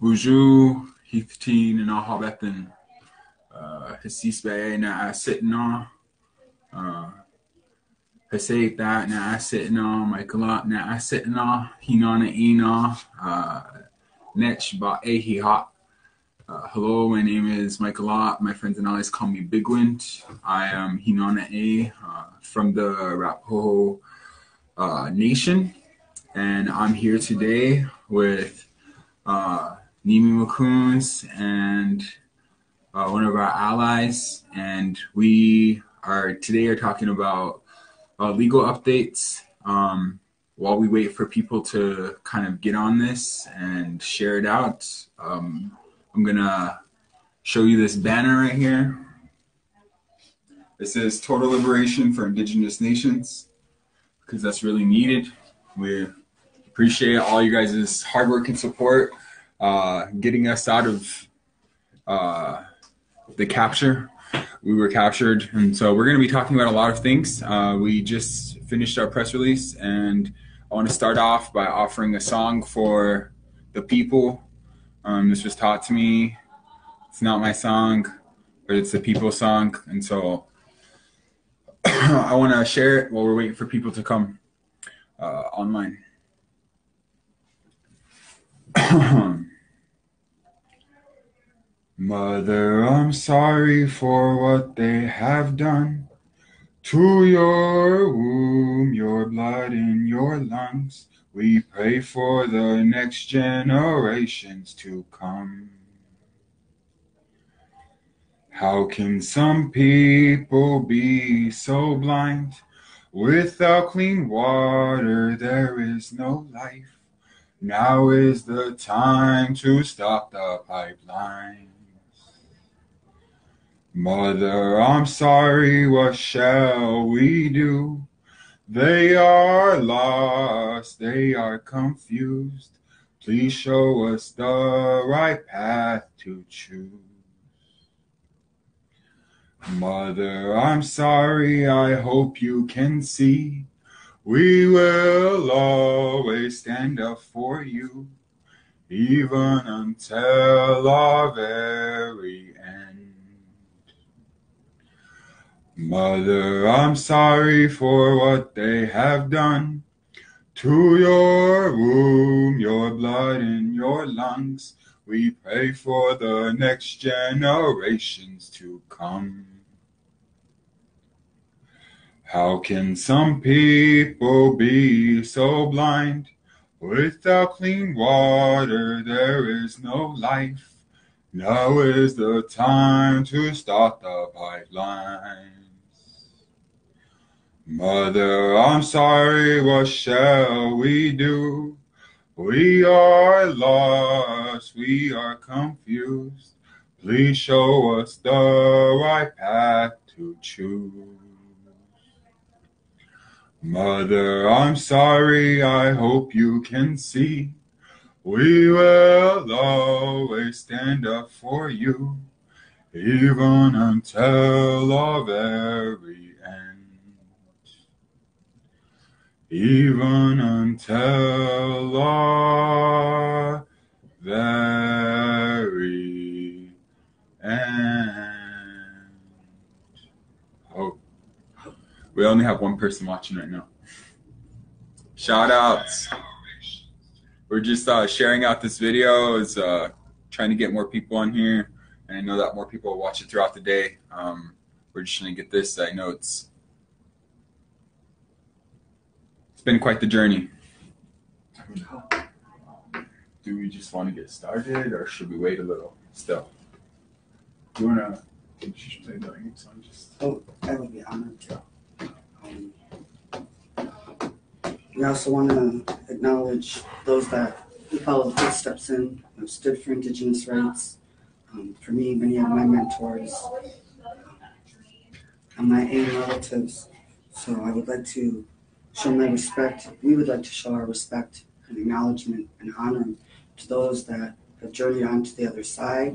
Bonjour, Hifteen and Ahabethan. Hisisbe na asitna. Hiseta na asitna. Michaela na asitna. Hinana ina. Nech ba ehihat. Hello, my name is Michaela. My friends and allies call me Big Wind. I am Hinana A from the Rapoho Nation. And I'm here today with Nimi Macoons and one of our allies, and we are today talking about legal updates while we wait for people to kind of get on this and share it out. I'm gonna show you this banner right here. It says Total Liberation for Indigenous Nations, because that's really needed. We appreciate all you guys' hard work and support getting us out of the capture. We were captured, and so we're going to be talking about a lot of things. We just finished our press release, and I want to start off by offering a song for the people. This was taught to me. It's not my song, but it's the people's song, and so I want to share it while we're waiting for people to come online. Mother, I'm sorry for what they have done to your womb, your blood in your lungs. We pray for the next generations to come. How can some people be so blind? Without clean water, there is no life. Now is the time to stop the pipelines. Mother, I'm sorry, what shall we do? They are lost, they are confused. Please show us the right path to choose. Mother, I'm sorry, I hope you can see. We will always stand up for you, even until our very end. Mother, I'm sorry for what they have done to your womb, your blood in your lungs. We pray for the next generations to come. How can some people be so blind? Without clean water, there is no life. Now is the time to start the pipelines. Mother, I'm sorry, what shall we do? We are lost, we are confused. Please show us the right path to choose. Mother, I'm sorry, I hope you can see. We will always stand up for you, even until our very end. Even until our very end. Oh. We only have one person watching right now. Shout outs. We're just sharing out this video, is trying to get more people on here, and I know that more people will watch it throughout the day. We're just trying to get this. I know it's been quite the journey. Do we just want to get started, or should we wait a little still? Do you want to play the song? Oh, I would be honored to. We also want to acknowledge those that we follow the footsteps in, have stood for Indigenous rights. For me, many of my mentors and my aim relatives. So I would like to show my respect. We would like to show our respect and acknowledgement and honor to those that have journeyed on to the other side.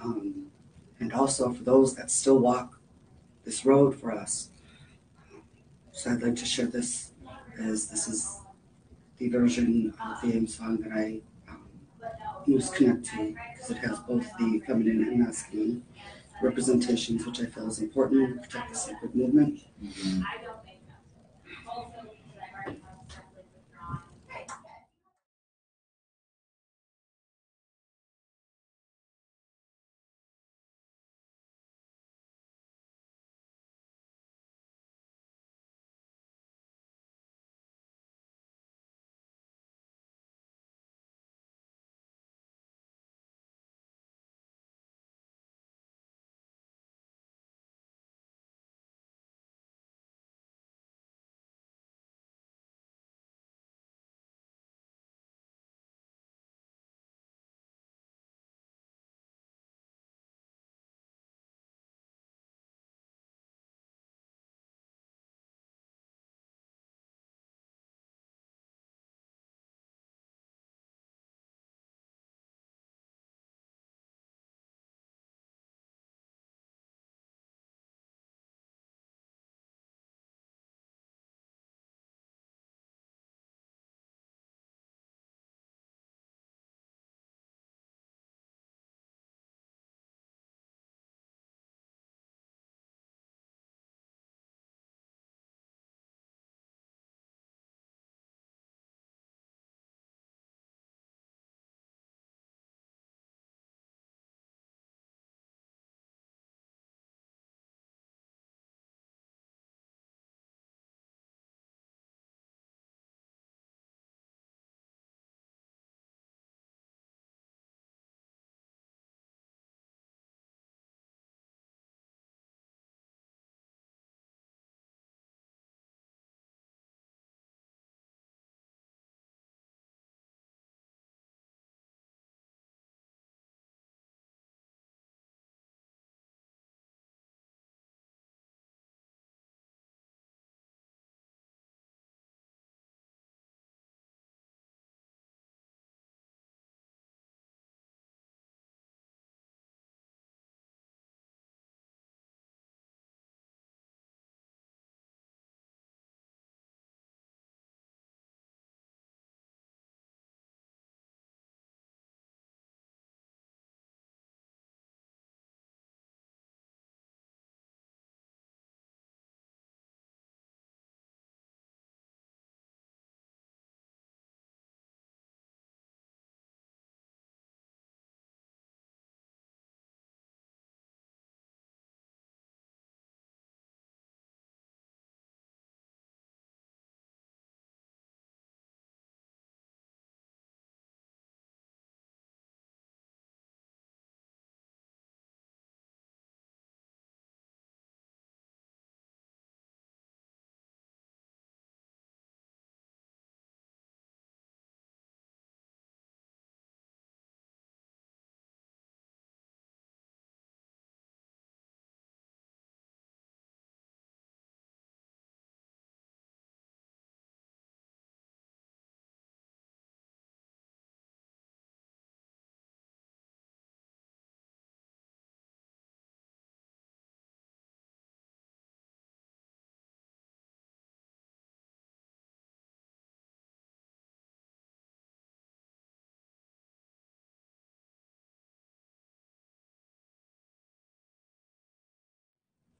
And also for those that still walk this road for us. So I'd like to share this, as this is the version of the aim song that I use connect to because it has both the feminine and masculine representations, which I feel is important to protect the sacred movement. Mhm.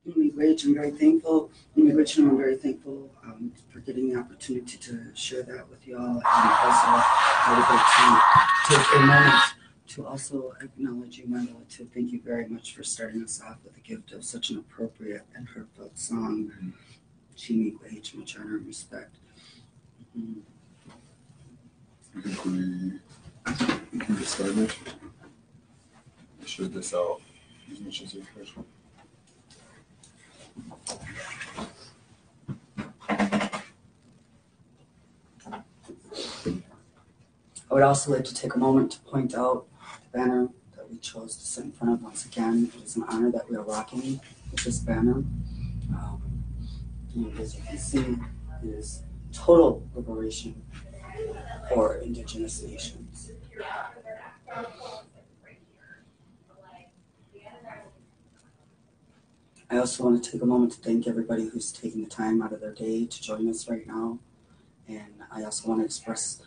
Immigration, I'm very thankful. Immigration, I'm very thankful for getting the opportunity to share that with y'all. And also, I would like to take a moment to also acknowledge you, my relative. Thank you very much for starting us off with the gift of such an appropriate and heartfelt song. She wage much honor and respect. Mm-hmm. I think we can get started. Share this out as much as you can. I would also like to take a moment to point out the banner that we chose to sit in front of once again. It is an honor that we are rocking with this banner. And as you can see, it is total liberation for Indigenous nations. I also want to take a moment to thank everybody who's taking the time out of their day to join us right now. And I also want to express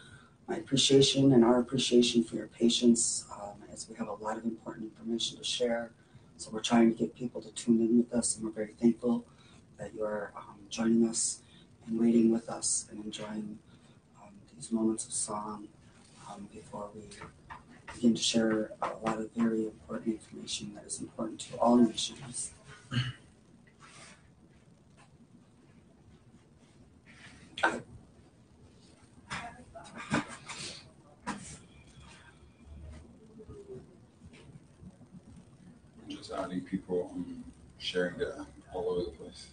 my appreciation and our appreciation for your patience, as we have a lot of important information to share. So we're trying to get people to tune in with us, and we're very thankful that you're joining us and waiting with us and enjoying these moments of song before we begin to share a lot of very important information that is important to all nations. Just adding people and sharing it all over the place.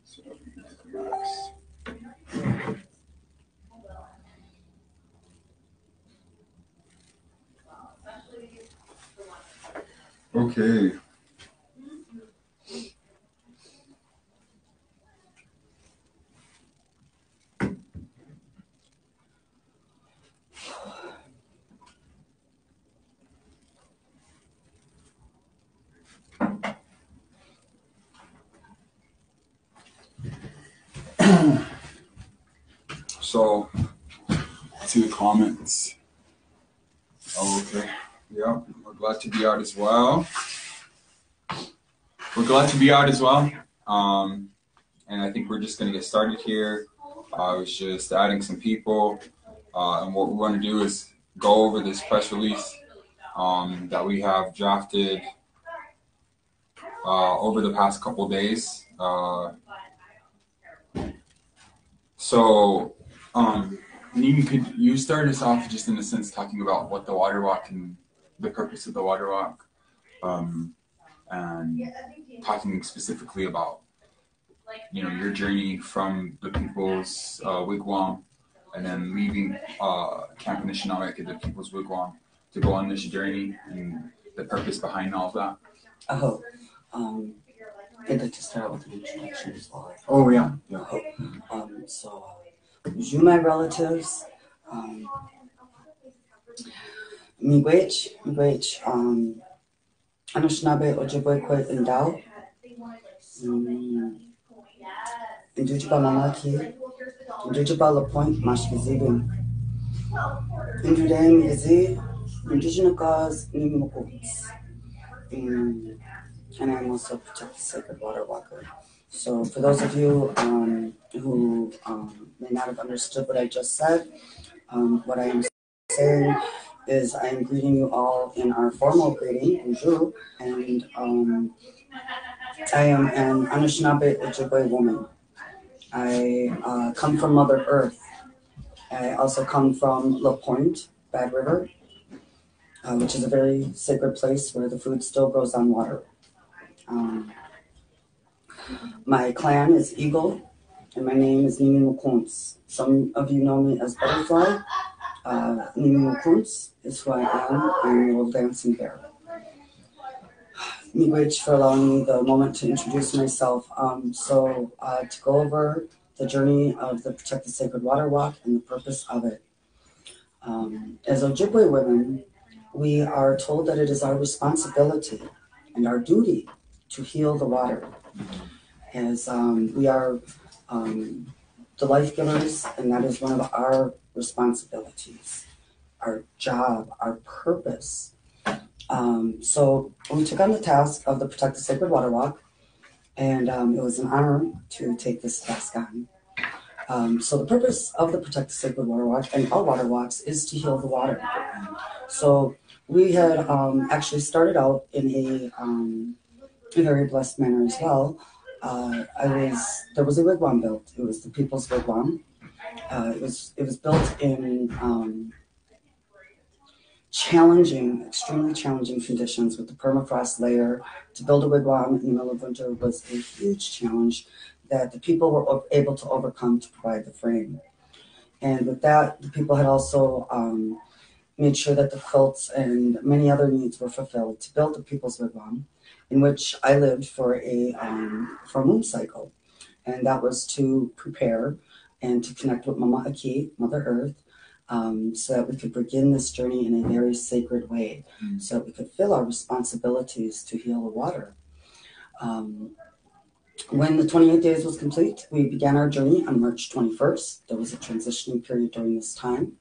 So that we can get the max. Okay. So, to the comments. Oh, okay. Yeah, we're glad to be out as well. And I think we're just going to get started here. I was just adding some people. And what we want to do is go over this press release that we have drafted over the past couple days. So, Nene, could you start us off just in a sense talking about what the water walk and the purpose of the water walk, and talking specifically about, your journey from the people's wigwam and then leaving Camp Anishinaabe at the people's wigwam to go on this journey and the purpose behind all of that? I'd like to start with an introduction as well. Oh, yeah. So, you, my relatives, miigwech, Anishinaabe, Ojibwe, Kwet, and Dao, Indujiba Mamaki, Indujiba La Point, Mashkizibin, Indudang Izi, Indigenous cause, Nimimukuts. And I'm also Protect the Sacred Water Walker. So for those of you who may not have understood what I just said, what I am saying is I am greeting you all in our formal greeting, bonjour, and I am an Anishinaabe Ojibwe woman. I come from Mother Earth. I also come from La Pointe, Bad River, which is a very sacred place where the food still grows on water. My clan is Eagle, and my name is Nimi Mukuns. Some of you know me as Butterfly. Nimi Mukuns is who I am. I'm a little dancing bear. Miigwech for allowing me the moment to introduce myself. To go over the journey of the Protect the Sacred Water Walk and the purpose of it. As Ojibwe women, we are told that it is our responsibility and our duty to heal the water, as we are the life givers, and that is one of our responsibilities, our job, our purpose. So we took on the task of the Protect the Sacred Water Walk, and it was an honor to take this task on. So the purpose of the Protect the Sacred Water Walk and all water walks is to heal the water. So we had actually started out in a very blessed manner as well. There was a wigwam built. It was the people's wigwam. It was built in extremely challenging conditions with the permafrost layer. To build a wigwam in the middle of winter was a huge challenge that the people were able to overcome to provide the frame. And with that, the people had also made sure that the quilts and many other needs were fulfilled to build the people's wigwam, in which I lived for a moon cycle. And that was to prepare and to connect with Mama Aki, Mother Earth, so that we could begin this journey in a very sacred way, so that we could fill our responsibilities to heal the water. When the 28 days was complete, we began our journey on March 21st. There was a transitioning period during this time.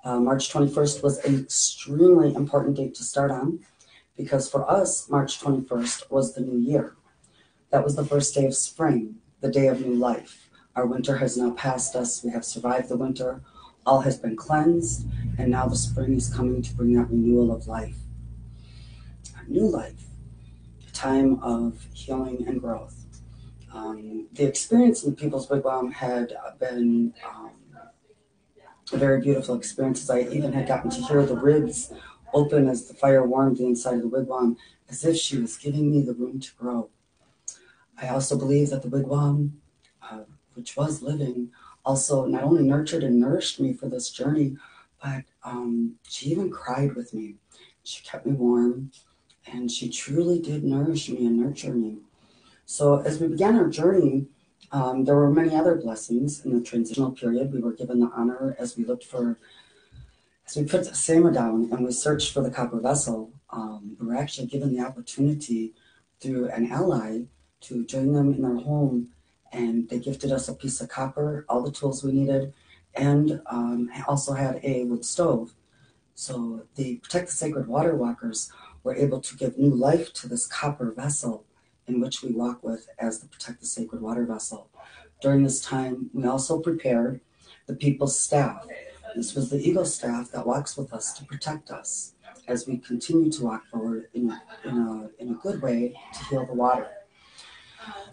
March 21st was an extremely important date to start on because for us, March 21st was the new year. That was the first day of spring, the day of new life. Our winter has now passed us. We have survived the winter. All has been cleansed, and now the spring is coming to bring that renewal of life. A new life, a time of healing and growth. The experience in the People's Wigwam had been a very beautiful experience. I even had gotten to hear the ribs open as the fire warmed the inside of the wigwam, as if she was giving me the room to grow. I also believe that the wigwam, which was living, also not only nurtured and nourished me for this journey, but she even cried with me. She kept me warm, and she truly did nourish me and nurture me. So as we began our journey, there were many other blessings in the transitional period. We were given the honor as we put the Sama down and we searched for the copper vessel. We were actually given the opportunity through an ally to join them in their home, and they gifted us a piece of copper, all the tools we needed, and also had a wood stove. So the Protect the Sacred Water Walkers were able to give new life to this copper vessel in which we walk with as the Protect the Sacred Water Vessel. During this time, we also prepared the people's staff. This was the Eagle staff that walks with us to protect us as we continue to walk forward in a good way to heal the water.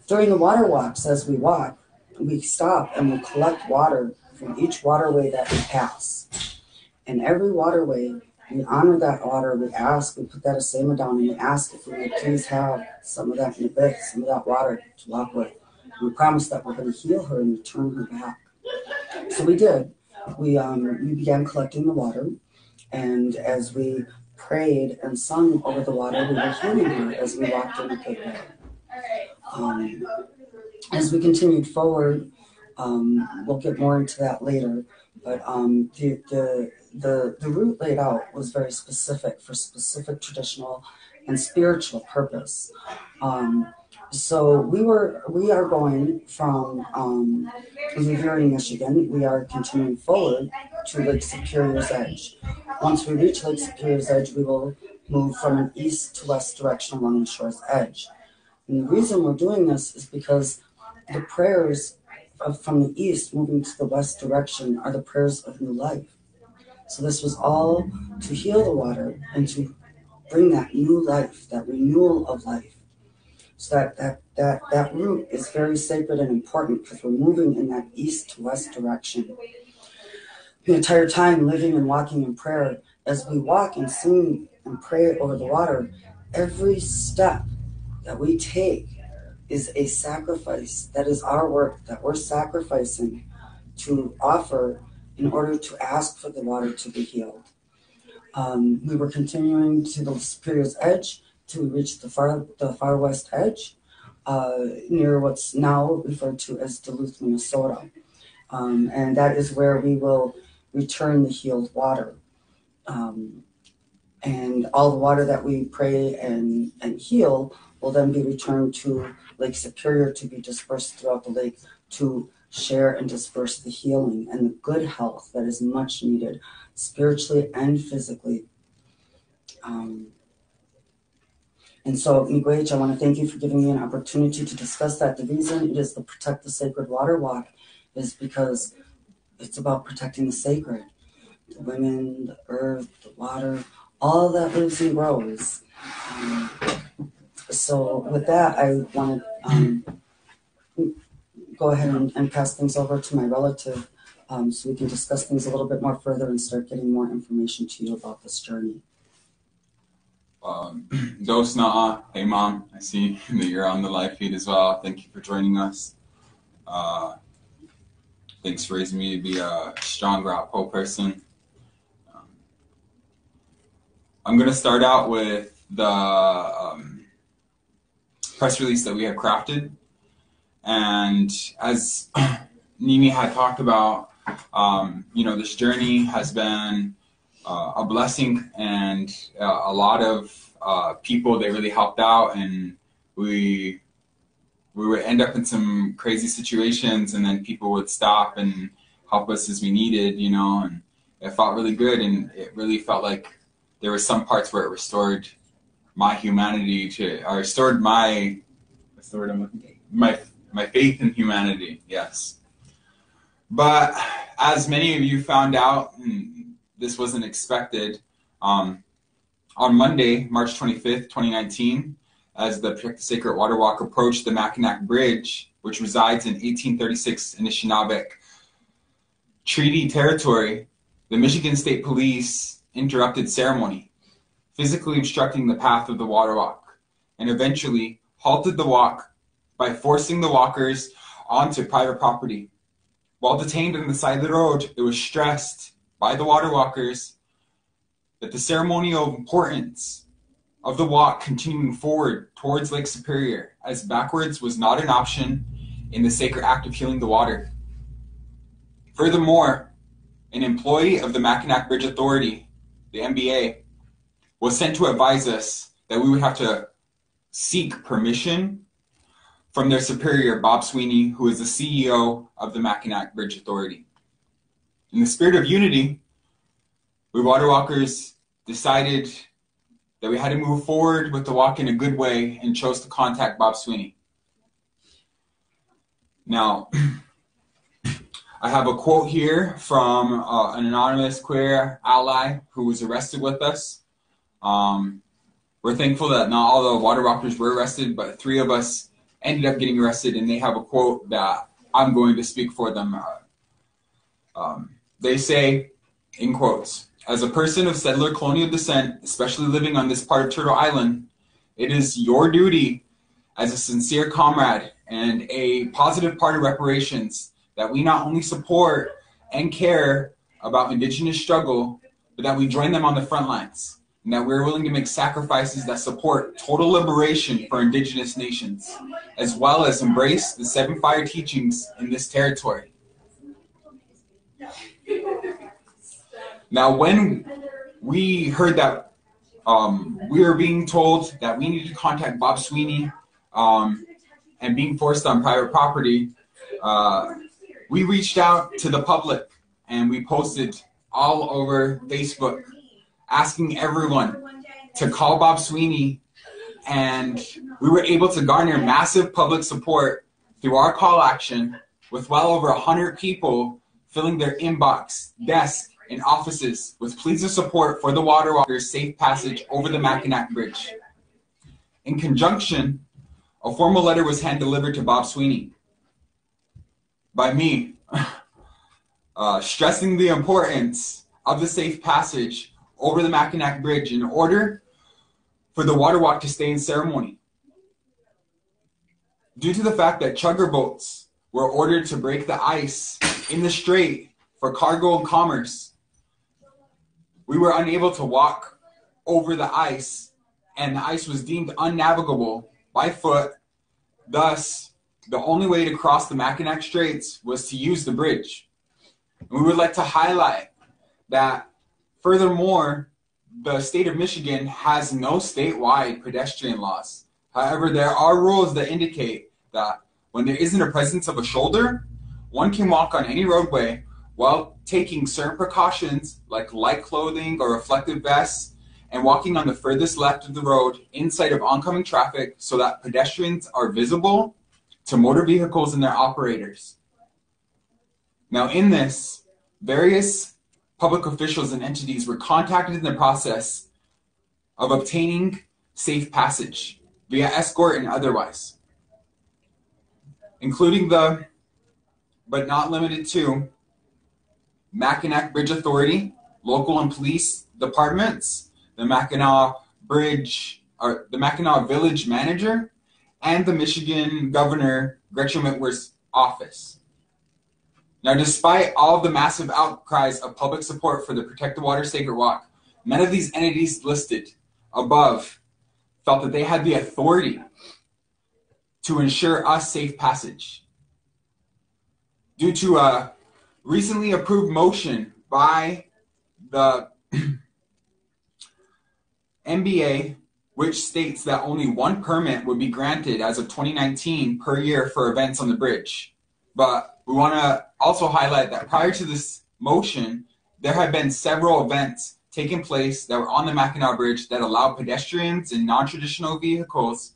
During the water walks, as we walk, we stop and we collect water from each waterway that we pass. And every waterway, we honor that water, we put that asema down, and we ask if we may please have some of that nibith, some of that water to walk with. And we promise that we're going to heal her and return her back. So we did. We began collecting the water, and as we prayed and sung over the water, we were healing her as we walked in a good way. As we continued forward, we'll get more into that later, but the route laid out was very specific for specific traditional and spiritual purpose. So we are going from Revere, Michigan. We are continuing forward to Lake Superior's Edge. Once we reach Lake Superior's Edge, we will move from an east to west direction along the shore's edge. And the reason we're doing this is because the prayers from the east moving to the west direction are the prayers of new life. So this was all to heal the water and to bring that new life, that renewal of life. So that route is very sacred and important because we're moving in that east to west direction. The entire time living and walking in prayer, as we walk and sing and pray over the water, every step that we take is a sacrifice. That is our work that we're sacrificing to offer in order to ask for the water to be healed. We were continuing to the Superior's Edge till we reached the far west edge, near what's now referred to as Duluth, Minnesota. And that is where we will return the healed water. And all the water that we pray and heal will then be returned to Lake Superior to be dispersed throughout the lake to share and disperse the healing and the good health that is much needed spiritually and physically. And so, Miigwech, I want to thank you for giving me an opportunity to discuss that. The reason it is the Protect the Sacred Water Walk is because it's about protecting the sacred, the women, the earth, the water, all that lives and grows. So with that, I want to go ahead and pass things over to my relative so we can discuss things a little bit more further and start getting more information to you about this journey. Dos Na'a, hey Mom, I see that you're on the live feed as well. Thank you for joining us. Thanks for raising me to be a strong Rapo person. I'm going to start out with the press release that we have crafted. And as Nimi had talked about, this journey has been a blessing, and a lot of people, they really helped out, and we would end up in some crazy situations, and then people would stop and help us as we needed, and it felt really good, and it really felt like there were some parts where it restored my humanity or restored my faith in humanity. Yes. But as many of you found out, and this wasn't expected, on Monday, March 25th, 2019, as the Protect the Sacred Water Walk approached the Mackinac Bridge, which resides in 1836 Anishinaabe Treaty Territory, the Michigan State Police interrupted ceremony, physically obstructing the path of the water walk, and eventually halted the walk by forcing the walkers onto private property. While detained on the side of the road, it was stressed by the water walkers that the ceremonial importance of the walk continuing forward towards Lake Superior, as backwards was not an option in the sacred act of healing the water. Furthermore, an employee of the Mackinac Bridge Authority, the MBA, was sent to advise us that we would have to seek permission from their superior, Bob Sweeney, who is the CEO of the Mackinac Bridge Authority. In the spirit of unity, we water walkers decided that we had to move forward with the walk in a good way and chose to contact Bob Sweeney. Now, I have a quote here from an anonymous queer ally who was arrested with us. We're thankful that not all the water walkers were arrested, but 3 of us ended up getting arrested, and they have a quote that I'm going to speak for them. They say, in quotes, "As a person of settler colonial descent, especially living on this part of Turtle Island, it is your duty as a sincere comrade and a positive part of reparations that we not only support and care about Indigenous struggle, but that we join them on the front lines, and that we're willing to make sacrifices that support total liberation for Indigenous nations, as well as embrace the 7 fire teachings in this territory." Now, when we heard that we were being told that we needed to contact Bob Sweeney and being forced on private property, we reached out to the public and we posted all over Facebook asking everyone to call Bob Sweeney, and we were able to garner massive public support through our call action, with well over 100 people filling their inbox, desk, and offices with pleas of support for the water walkers' safe passage over the Mackinac Bridge. In conjunction, a formal letter was hand-delivered to Bob Sweeney by me, stressing the importance of the safe passage over the Mackinac Bridge in order for the water walk to stay in ceremony. Due to the fact that chugger boats were ordered to break the ice in the strait for cargo and commerce, we were unable to walk over the ice, and the ice was deemed unnavigable by foot. Thus, the only way to cross the Mackinac Straits was to use the bridge. And we would like to highlight that, furthermore, the state of Michigan has no statewide pedestrian laws. However, there are rules that indicate that when there isn't a presence of a shoulder, one can walk on any roadway while taking certain precautions like light clothing or reflective vests, and walking on the furthest left of the road in sight of oncoming traffic so that pedestrians are visible to motor vehicles and their operators. Now, in this, various public officials and entities were contacted in the process of obtaining safe passage via escort and otherwise, including the, but not limited to, Mackinac Bridge Authority, local and police departments, the Mackinac Village Manager, and the Michigan Governor Gretchen Whitmer's office. Now, despite all of the massive outcries of public support for the Protect the Water Sacred Walk, none of these entities listed above felt that they had the authority to ensure us safe passage. Due to a recently approved motion by the MBA, which states that only 1 permit would be granted as of 2019 per year for events on the bridge. But we want to also highlight that prior to this motion, there have been several events taking place that were on the Mackinac Bridge that allow pedestrians and non-traditional vehicles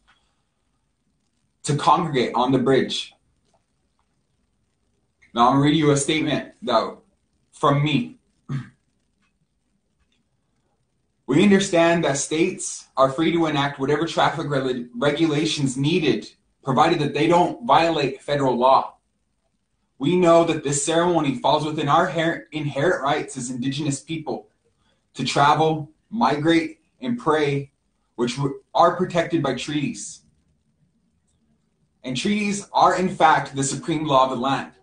to congregate on the bridge. Now I'm going to read you a statement from me. We understand that states are free to enact whatever traffic regulations needed, provided that they don't violate federal law. We know that this ceremony falls within our inherent rights as Indigenous people to travel, migrate, and pray, which are protected by treaties. And treaties are, in fact, the supreme law of the land.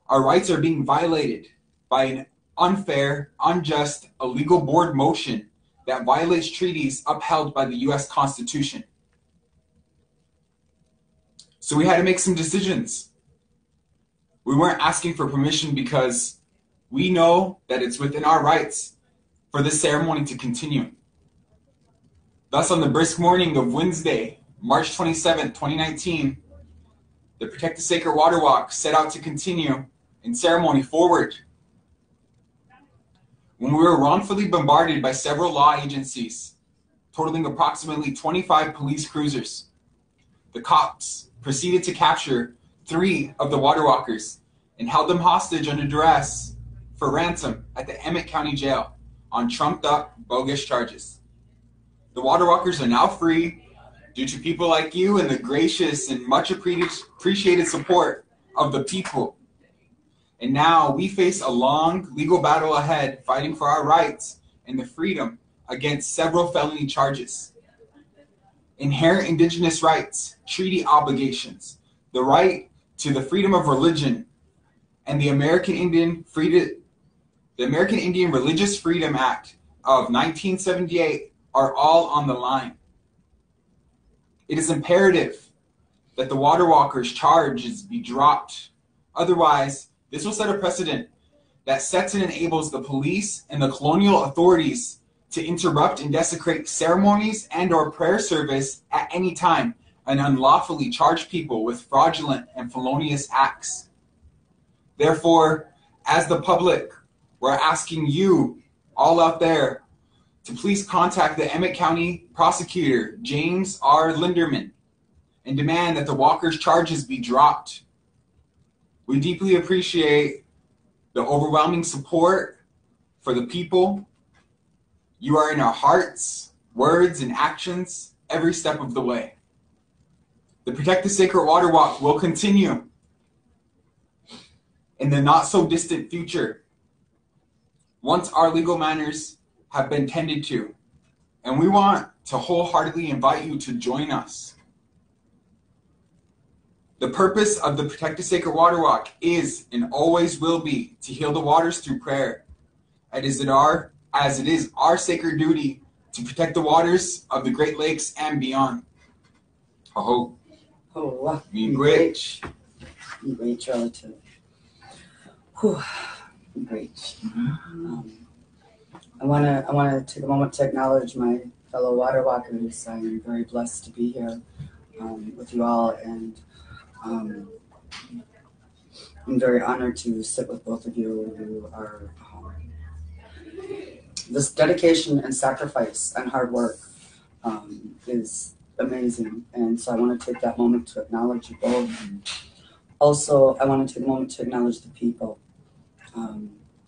Our rights are being violated by an unfair, unjust, illegal board motion that violates treaties upheld by the U.S. Constitution. So we had to make some decisions. We weren't asking for permission because we know that it's within our rights for this ceremony to continue. Thus, on the brisk morning of Wednesday, March 27, 2019, the Protect the Sacred Water Walk set out to continue in ceremony forward. When we were wrongfully bombarded by several law agencies, totaling approximately 25 police cruisers, the cops proceeded to capture 3 of the water walkers and held them hostage under duress for ransom at the Emmet County Jail on trumped up, bogus charges. The water walkers are now free due to people like you and the gracious and much appreciated support of the people. And now we face a long legal battle ahead, fighting for our rights and the freedom against several felony charges. Inherent Indigenous rights, treaty obligations, the right to the freedom of religion, and the American Indian Religious Freedom Act of 1978 are all on the line. It is imperative that the water walkers' charges be dropped. Otherwise, this will set a precedent that sets and enables the police and the colonial authorities to interrupt and desecrate ceremonies and or prayer service at any time and unlawfully charge people with fraudulent and felonious acts. Therefore, as the public, we're asking you all out there to please contact the Emmet County prosecutor, James R. Linderman, and demand that the walkers' charges be dropped. We deeply appreciate the overwhelming support for the people. You are in our hearts, words, and actions every step of the way. The Protect the Sacred Water Walk will continue in the not-so-distant future once our legal matters have been tended to. And we want to wholeheartedly invite you to join us. The purpose of the Protect the Sacred Water Walk is and always will be to heal the waters through prayer. As it is our sacred duty to protect the waters of the Great Lakes and beyond. Ho ho. Great relative. Whew. Great. I want to take a moment to acknowledge my fellow water walkers. I'm very blessed to be here with you all, and I'm very honored to sit with both of you who are this dedication and sacrifice and hard work is amazing. And so I want to take that moment to acknowledge you both. Also, I want to take a moment to acknowledge the people.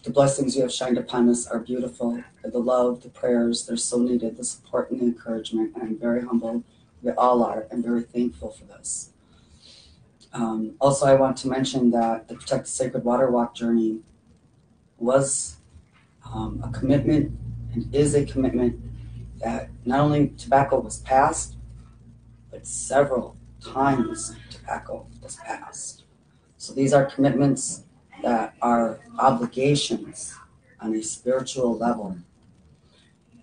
The blessings you have shined upon us are beautiful. The love, the prayers, they're so needed, the support and the encouragement. And I'm very humble. We all are, and very thankful for this. Also, I want to mention that the Protect the Sacred Water Walk journey was a commitment and is a commitment that not only tobacco was passed, but several times tobacco was passed. So these are commitments that are obligations on a spiritual level.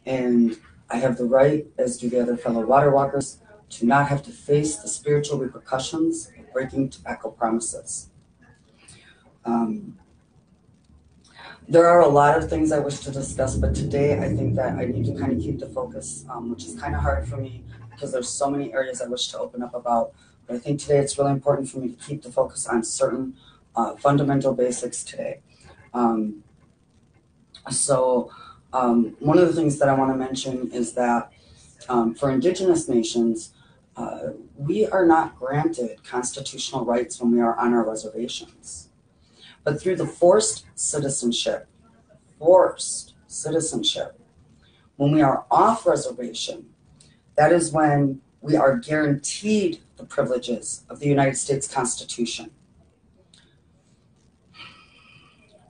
And I have the right, as do the other fellow water walkers, to not have to face the spiritual repercussions of breaking tobacco promises. There are a lot of things I wish to discuss, but today I think that I need to kind of keep the focus, which is kind of hard for me because there's so many areas I wish to open up about. But I think today it's really important for me to keep the focus on certain fundamental basics today. So one of the things that I want to mention is that for Indigenous nations, we are not granted constitutional rights when we are on our reservations. But through the forced citizenship, when we are off reservation, that is when we are guaranteed the privileges of the United States Constitution.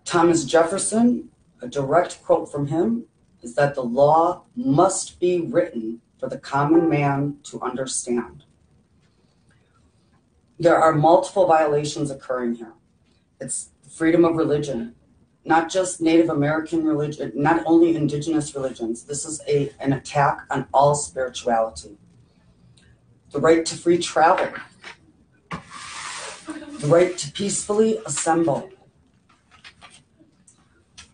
Thomas Jefferson, a direct quote from him, is that the law must be written for the common man to understand. There are multiple violations occurring here. It's freedom of religion, not just Native American religion, not only indigenous religions. This is an attack on all spirituality. The right to free travel, the right to peacefully assemble.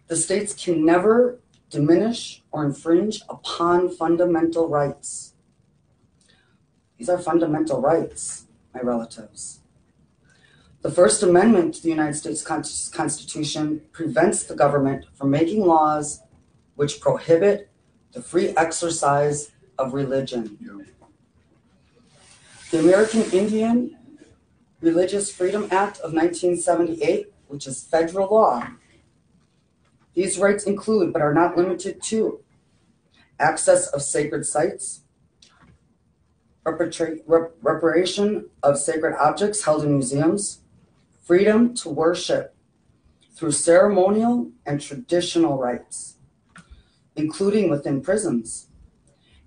The states can never diminish or infringe upon fundamental rights. These are fundamental rights, my relatives. The First Amendment to the United States Constitution prevents the government from making laws which prohibit the free exercise of religion. The American Indian Religious Freedom Act of 1978, which is federal law. These rights include, but are not limited to, access of sacred sites, reparation of sacred objects held in museums, freedom to worship through ceremonial and traditional rites, including within prisons,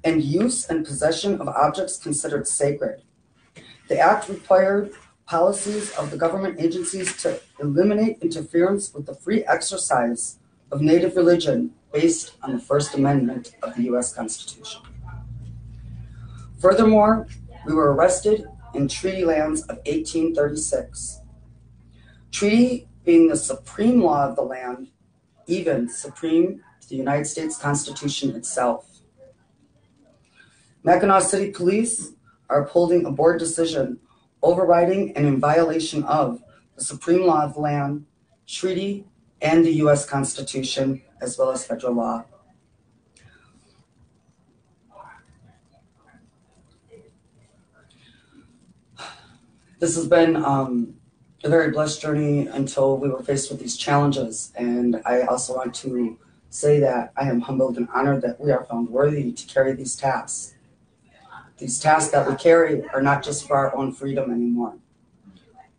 and use and possession of objects considered sacred. The Act required policies of the government agencies to eliminate interference with the free exercise of Native religion based on the First Amendment of the U.S. Constitution. Furthermore, we were arrested in treaty lands of 1836. Treaty being the supreme law of the land, even supreme to the United States Constitution itself. Mackinac City Police are upholding a board decision overriding and in violation of the supreme law of the land, treaty, and the U.S. Constitution, as well as federal law. This has been a very blessed journey until we were faced with these challenges. And I also want to say that I am humbled and honored that we are found worthy to carry these tasks. These tasks that we carry are not just for our own freedom anymore.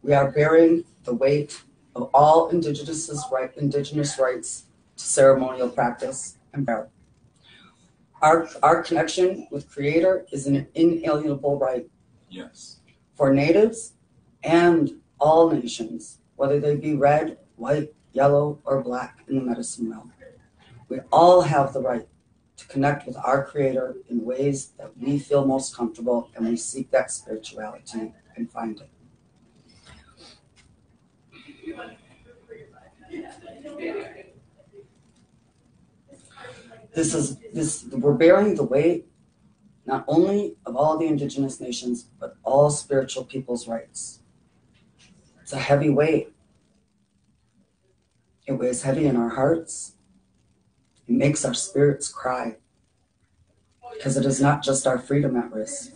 We are bearing the weight of all indigenous rights to ceremonial practice and prayer. Our connection with Creator is an inalienable right. Yes. For natives and all nations, whether they be red, white, yellow, or black in the medicine realm. We all have the right to connect with our Creator in ways that we feel most comfortable, and we seek that spirituality and find it. We're bearing the weight not only of all the indigenous nations, but all spiritual people's rights. It's a heavy weight. It weighs heavy in our hearts. It makes our spirits cry, because it is not just our freedom at risk,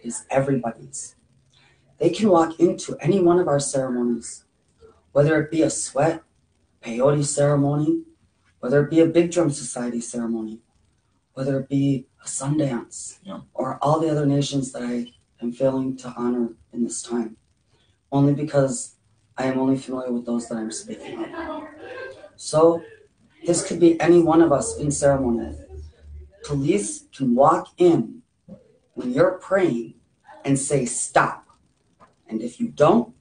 it is everybody's. They can walk into any one of our ceremonies, whether it be a sweat, peyote ceremony, whether it be a big drum society ceremony, whether it be a Sundance, or all the other nations that I am failing to honor in this time, only because I am only familiar with those that I'm speaking of. So this could be any one of us in ceremony. Police can walk in when you're praying and say stop. And if you don't,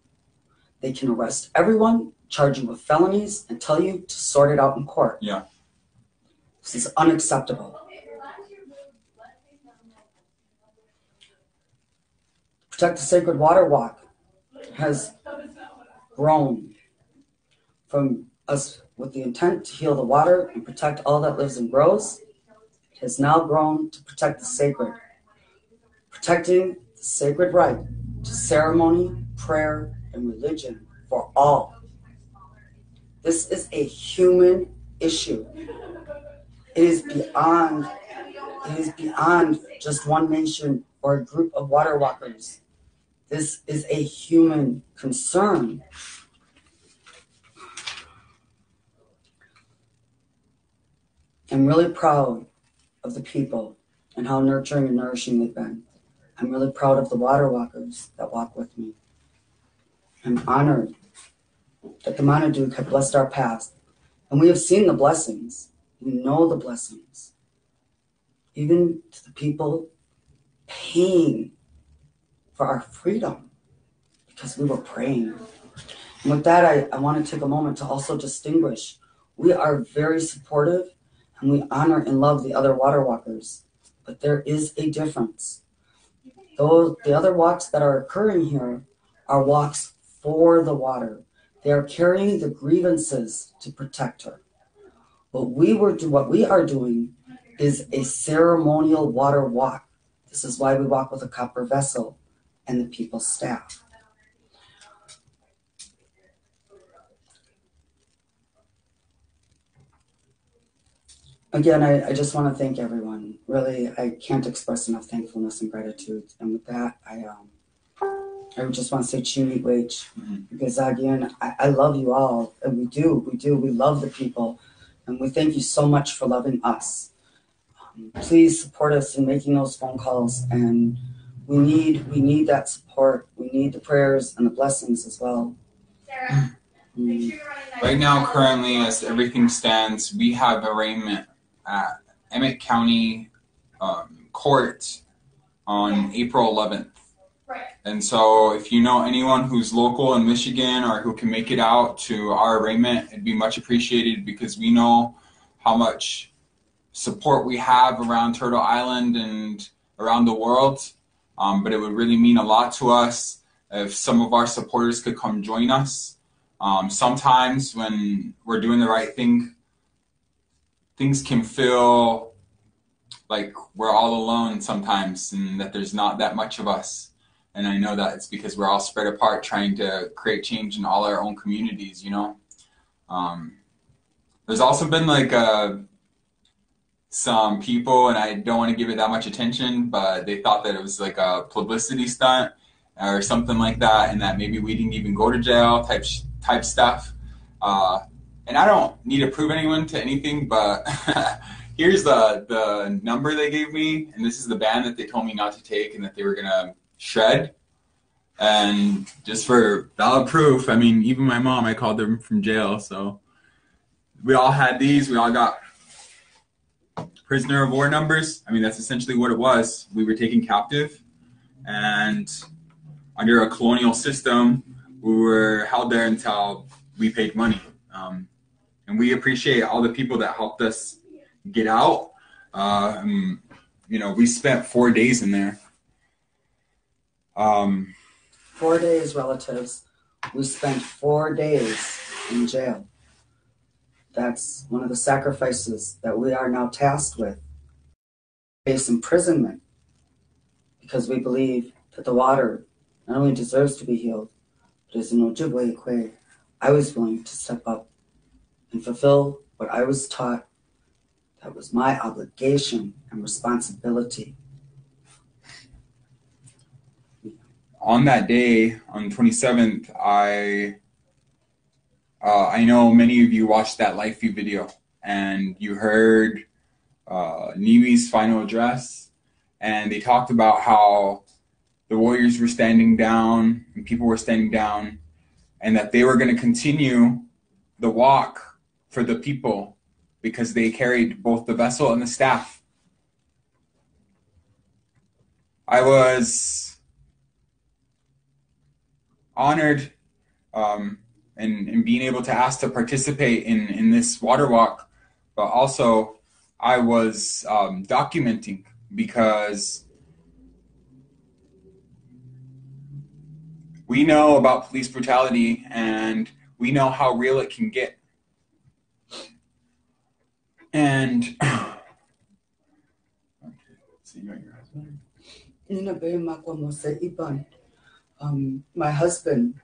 they can arrest everyone, charge you with felonies, and tell you to sort it out in court. Yeah. This is unacceptable. Protect the Sacred Water Walk has grown from us with the intent to heal the water and protect all that lives and grows. It has now grown to protect the sacred, protecting the sacred right to ceremony, prayer, and religion for all. This is a human issue. It is beyond just one nation or a group of water walkers. This is a human concern. I'm really proud of the people and how nurturing and nourishing they've been. I'm really proud of the water walkers that walk with me. I'm honored that the Manaduk have blessed our past, and we have seen the blessings. We know the blessings. Even to the people paying for our freedom because we were praying. And with that, I want to take a moment to also distinguish. We are very supportive and we honor and love the other water walkers, but there is a difference. The other walks that are occurring here are walks for the water. They are carrying the grievances to protect her. What we are doing is a ceremonial water walk. This is why we walk with a copper vessel and the people's staff. Again, I just want to thank everyone. Really, I can't express enough thankfulness and gratitude. And with that, I just want to say Chini Wage, because again, I love you all, and we do. We love the people, and we thank you so much for loving us. Please support us in making those phone calls, and we need that support. We need the prayers and the blessings as well. Sarah, right now, currently, as everything stands, we have arraignment at Emmet County Court on April 11th. Right. And so if you know anyone who's local in Michigan or who can make it out to our arraignment, it'd be much appreciated, because we know how much support we have around Turtle Island and around the world. But it would really mean a lot to us if some of our supporters could come join us. Sometimes when we're doing the right thing, things can feel like we're all alone sometimes, and that there's not that much of us. And I know that it's because we're all spread apart trying to create change in all our own communities, you know. There's also been like some people, and I don't want to give it that much attention, but they thought that it was like a publicity stunt or something like that, and that maybe we didn't even go to jail type stuff. And I don't need to prove anyone to anything, but here's the number they gave me, and this is the band that they told me not to take and that they were gonna shred. And just for valid proof, I mean, even my mom, I called them from jail, so we all had these. We all got prisoner of war numbers. I mean, that's essentially what it was. We were taken captive, and under a colonial system, we were held there until we paid money. And we appreciate all the people that helped us get out. You know, we spent 4 days in there. 4 days, relatives. We spent 4 days in jail. That's one of the sacrifices that we are now tasked with. Face imprisonment, because we believe that the water not only deserves to be healed, but is an Ojibwe Kwe. I was willing to step up and fulfill what I was taught that was my obligation and responsibility. On that day, on the 27th, I know many of you watched that live feed video, and you heard Niwi's final address, and they talked about how the warriors were standing down and people were standing down, and that they were going to continue the walk for the people because they carried both the vessel and the staff. I was honored in being able to ask to participate in this water walk, but also I was documenting, because we know about police brutality and we know how real it can get. And my husband,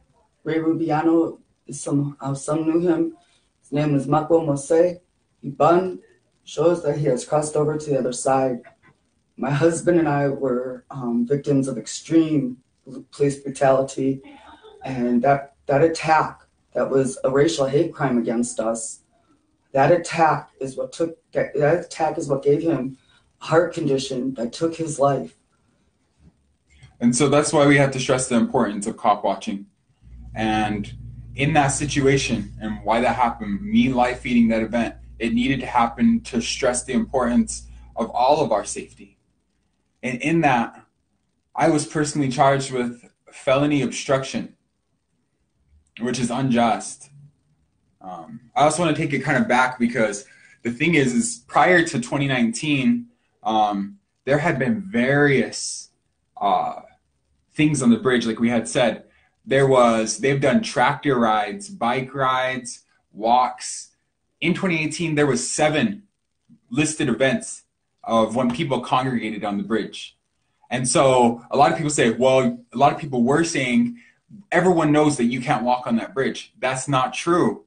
Ray Rubiano, some knew him. His name was Mako Mose. Bun shows that he has crossed over to the other side. My husband and I were victims of extreme police brutality, and that attack, that was a racial hate crime against us. That attack is what gave him a heart condition that took his life. And so that's why we have to stress the importance of cop watching. And in that situation, and why that happened, me live feeding that event, it needed to happen to stress the importance of all of our safety. And in that, I was personally charged with felony obstruction, which is unjust. I also want to take it kind of back, because the thing is prior to 2019, there had been various things on the bridge, like we had said. They've done tractor rides, bike rides, walks. In 2018, there was 7 listed events of when people congregated on the bridge. And so a lot of people say, well, a lot of people were saying, everyone knows that you can't walk on that bridge. That's not true.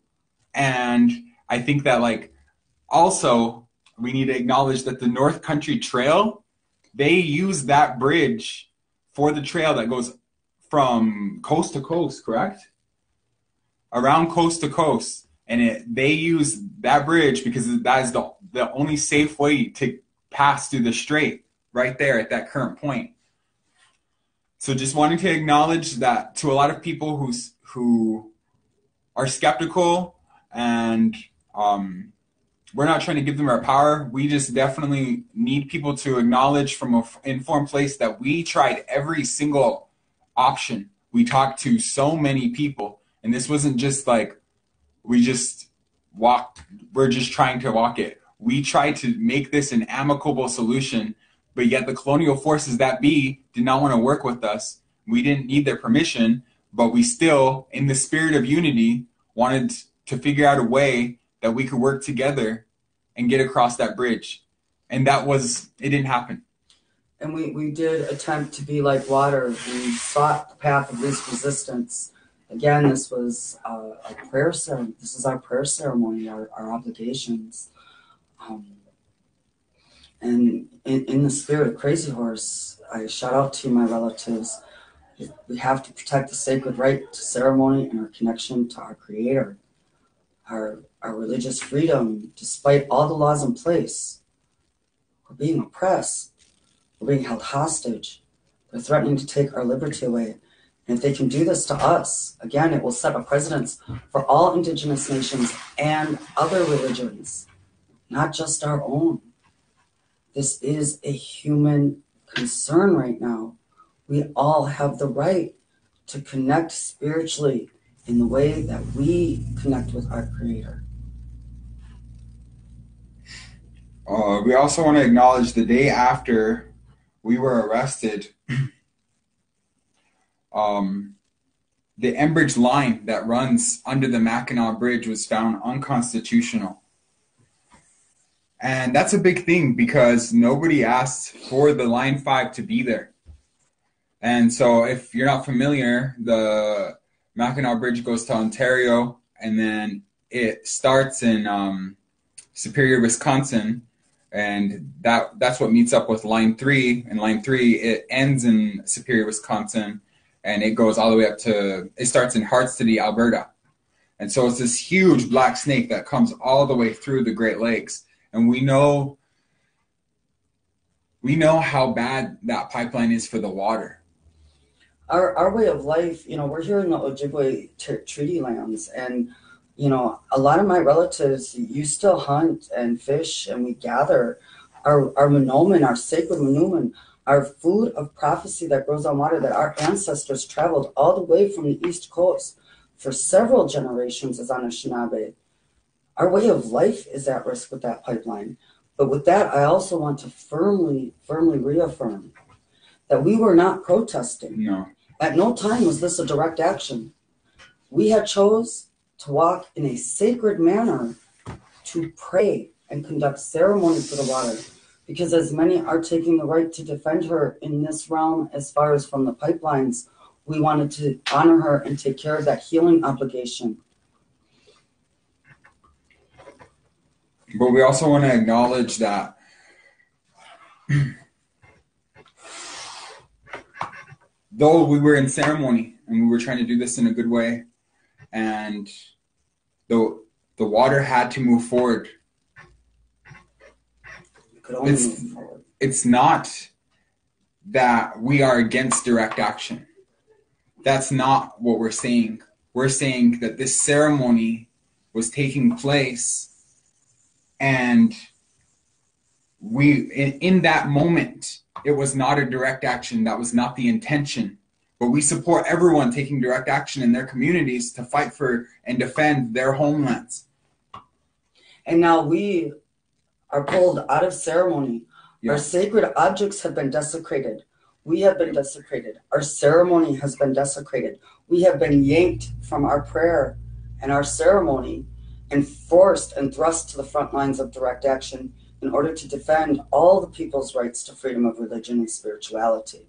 And I think that, like, also we need to acknowledge that the North Country Trail, they use that bridge for the trail that goes from coast to coast, correct? Around coast to coast. And they use that bridge because that is the only safe way to pass through the strait right there at that current point. So just wanting to acknowledge that to a lot of people who are skeptical, and we're not trying to give them our power. We just definitely need people to acknowledge from an informed place that we tried every single option. We talked to so many people, and this wasn't just like we're just trying to walk it. We tried to make this an amicable solution, but yet the colonial forces that be did not want to work with us. We didn't need their permission, but we still, in the spirit of unity, wanted to figure out a way that we could work together and get across that bridge. And it didn't happen. And we did attempt to be like water. We sought the path of least resistance. Again, this was a prayer ceremony. This is our prayer ceremony, our obligations. And in the spirit of Crazy Horse, I shout out to my relatives. We have to protect the sacred right to ceremony and our connection to our Creator. Our religious freedom, despite all the laws in place. We're being oppressed. We're being held hostage. They're threatening to take our liberty away. And if they can do this to us, again, it will set a precedence for all indigenous nations and other religions, not just our own. This is a human concern right now. We all have the right to connect spiritually in the way that we connect with our Creator. We also want to acknowledge the day after we were arrested, the Enbridge line that runs under the Mackinac Bridge was found unconstitutional. And that's a big thing because nobody asked for the Line 5 to be there. And so if you're not familiar, the Mackinac Bridge goes to Ontario, and then it starts in Superior, Wisconsin, and that's what meets up with Line 3. And Line 3, it ends in Superior, Wisconsin, and it goes all the way up it starts in Heart City, Alberta. And so it's this huge black snake that comes all the way through the Great Lakes. And we know how bad that pipeline is for the water. Our way of life, we're here in the Ojibwe treaty lands, and a lot of my relatives, you still hunt and fish, and we gather our Monoman, our sacred Monoman, our food of prophecy that grows on water, that our ancestors traveled all the way from the East Coast for several generations as Anishinaabe. Our way of life is at risk with that pipeline. But with that, I also want to firmly reaffirm that we were not protesting. No. At no time was this a direct action. We had chose to walk in a sacred manner to pray and conduct ceremony for the water, because as many are taking the right to defend her in this realm as far as from the pipelines, we wanted to honor her and take care of that healing obligation. But we also want to acknowledge that though we were in ceremony and we were trying to do this in a good way, and the water had to move forward, it's not that we are against direct action. That's not what we're saying. We're saying that this ceremony was taking place, and in that moment, it was not a direct action. That was not the intention. But we support everyone taking direct action in their communities to fight for and defend their homelands. And now we are pulled out of ceremony. Yeah. Our sacred objects have been desecrated. We have been desecrated. Our ceremony has been desecrated. We have been yanked from our prayer and our ceremony and forced and thrust to the front lines of direct action in order to defend all the people's rights to freedom of religion and spirituality.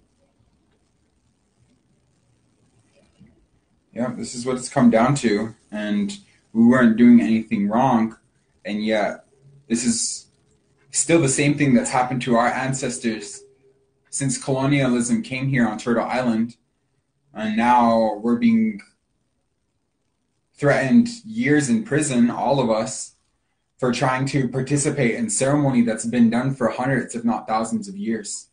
Yeah, this is what it's come down to. And we weren't doing anything wrong. And yet, this is still the same thing that's happened to our ancestors since colonialism came here on Turtle Island. And now we're being threatened years in prison, all of us, for trying to participate in ceremony that's been done for hundreds, if not thousands of years.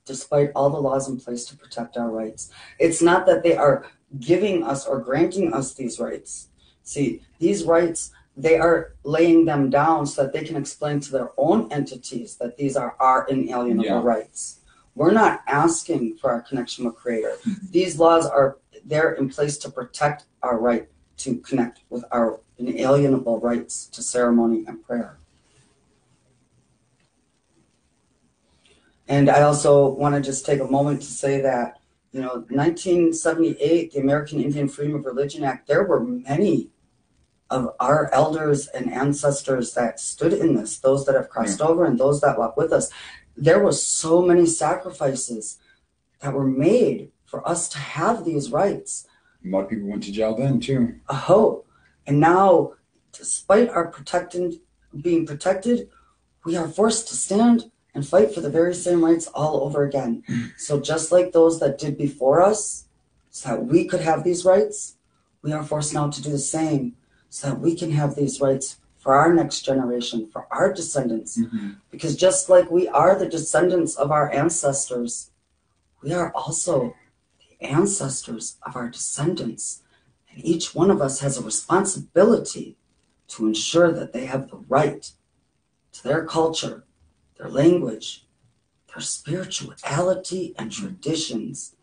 Despite all the laws in place to protect our rights. It's not that they are giving us or granting us these rights. See, these rights, they are laying them down so that they can explain to their own entities that these are our inalienable rights. We're not asking for our connection with Creator. These laws are there in place to protect our right to connect with our inalienable rights to ceremony and prayer. And I also want to just take a moment to say that, 1978, the American Indian Freedom of Religion Act, there were many of our elders and ancestors that stood in this, those that have crossed over and those that walk with us. There were so many sacrifices that were made for us to have these rights. A lot of people went to jail then, too. Oh, and now, despite our being protected, we are forced to stand and fight for the very same rights all over again. So just like those that did before us, so that we could have these rights, we are forced now to do the same so that we can have these rights for our next generation, for our descendants. Because just like we are the descendants of our ancestors, we are also the ancestors of our descendants. And each one of us has a responsibility to ensure that they have the right to their culture, their language, their spirituality and traditions.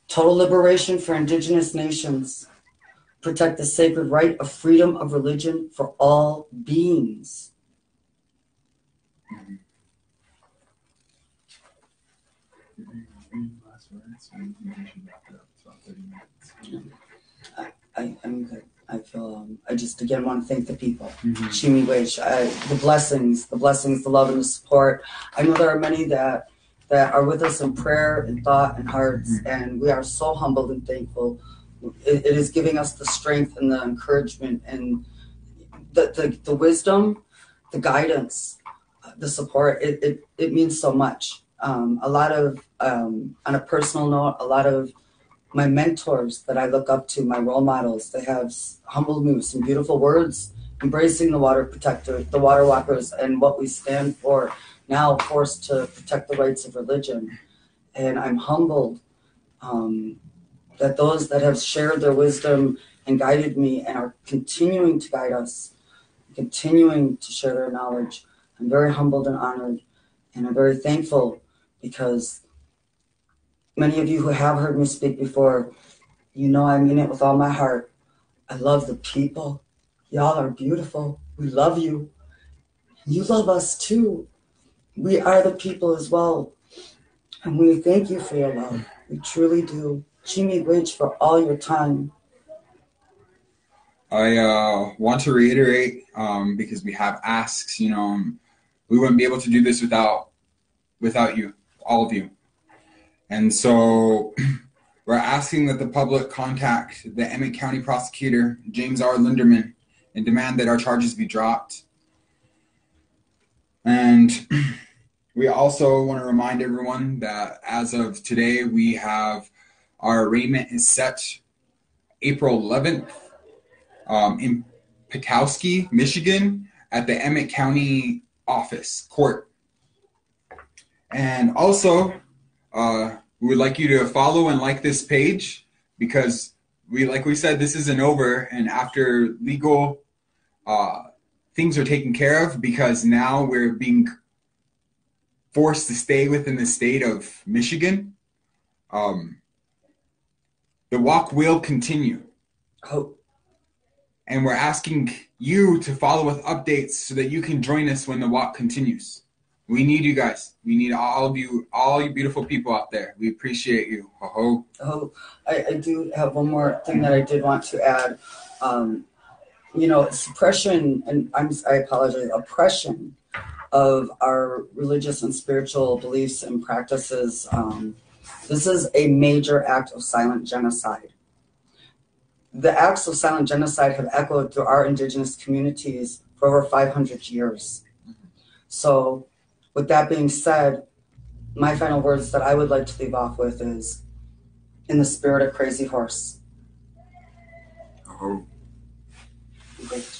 Total liberation for indigenous nations. Protect the sacred right of freedom of religion for all beings. I'm good. I feel, I just again want to thank the people. Chimi Wage, the blessings, the love and the support. I know there are many that are with us in prayer and thought and hearts, and we are so humbled and thankful. It is giving us the strength and the encouragement and the wisdom, the guidance, the support. It means so much. A lot of, on a personal note, a lot of my mentors that I look up to, my role models, they have humbled me with some beautiful words, embracing the water protector, the water walkers, and what we stand for, now forced to protect the rights of religion. And I'm humbled that those that have shared their wisdom and guided me and are continuing to guide us, continuing to share their knowledge, I'm very humbled and honored, and I'm very thankful because many of you who have heard me speak before, I mean it with all my heart. I love the people. Y'all are beautiful. We love you. You love us too. We are the people as well. And we thank you for your love. We truly do. Chimi Wage for all your time. I want to reiterate, because we have asks, we wouldn't be able to do this without you, all of you. And so we're asking that the public contact the Emmet County Prosecutor, James R. Linderman, and demand that our charges be dropped. And we also want to remind everyone that as of today, we have our arraignment is set April 11th in Petoskey, Michigan, at the Emmet County Court. And also, we would like you to follow and like this page because like we said, this isn't over. And after legal things are taken care of, because now we're being forced to stay within the state of Michigan, the walk will continue. Oh. And we're asking you to follow with updates so that you can join us when the walk continues. We need you guys. We need all of you, all you beautiful people out there. We appreciate you. Ho ho. I do have one more thing that I did want to add. Suppression, and I apologize, oppression of our religious and spiritual beliefs and practices. This is a major act of silent genocide. The acts of silent genocide have echoed through our indigenous communities for over 500 years. So with that being said, my final words that I would like to leave off with is, in the spirit of Crazy Horse. Oh. Great.